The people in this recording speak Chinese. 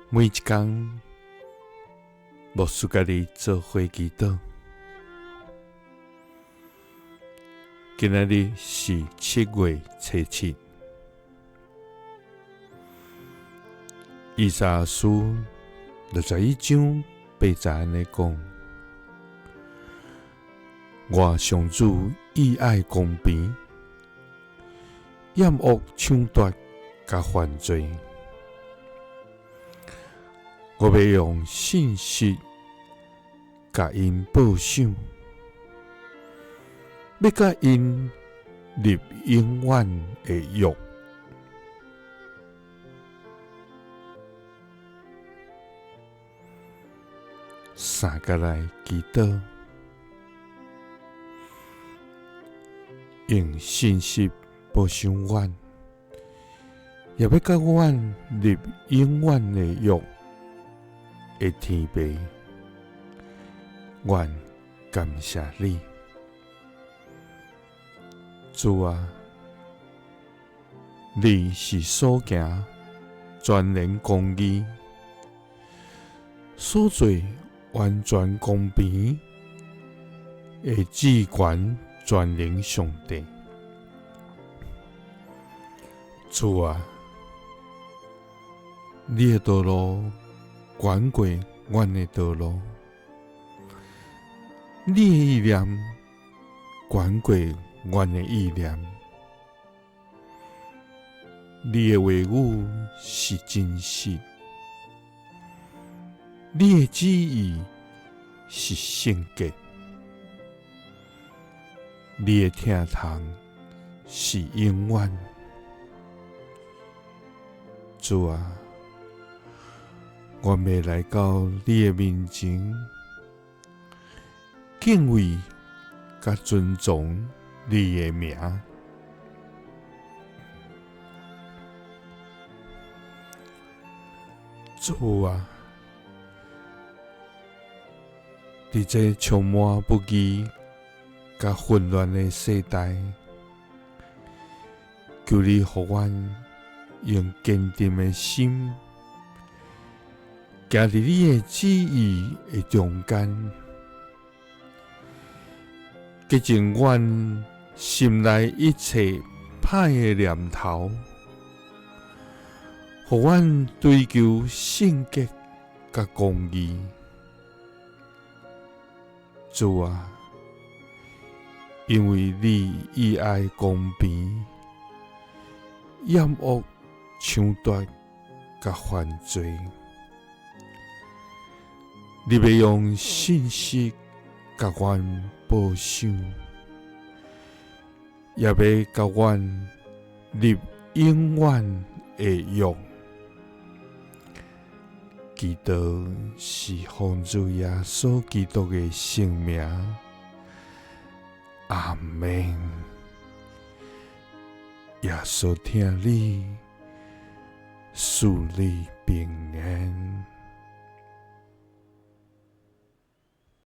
每一天，牧师家己做伙祈祷。今仔日是7月初7，以赛亚书61章8节安尼讲：我上主意爱公平，厌恶抢夺甲犯罪。我要用信实甲因报赏，要甲因立永远的约。三个来祈祷，用信实报赏阮，也要甲阮立永远的约。的天父，愿感谢你，主啊！你是所行全然公义，所做完全公平的至权全能上帝，主啊！你的道路远过阮的道路，你的意念远过阮的意念，你的话语是真实，你的旨意是圣洁，你的疼痛是永远。主啊！我要来到你的面前，敬畏甲尊重你的名。主啊，伫这充满不义甲混乱的世代，求你予阮用坚定的心，行伫你的旨意的中间，洁净阮心内一切歹的念头，予阮追求圣洁甲公义。主啊，因为你意爱公平，厌恶抢夺甲犯罪。你要用信实甲阮报赏，也要甲阮立永远的约。祈祷是奉主耶稣基督的圣名，阿们。耶稣听你，赐你平安。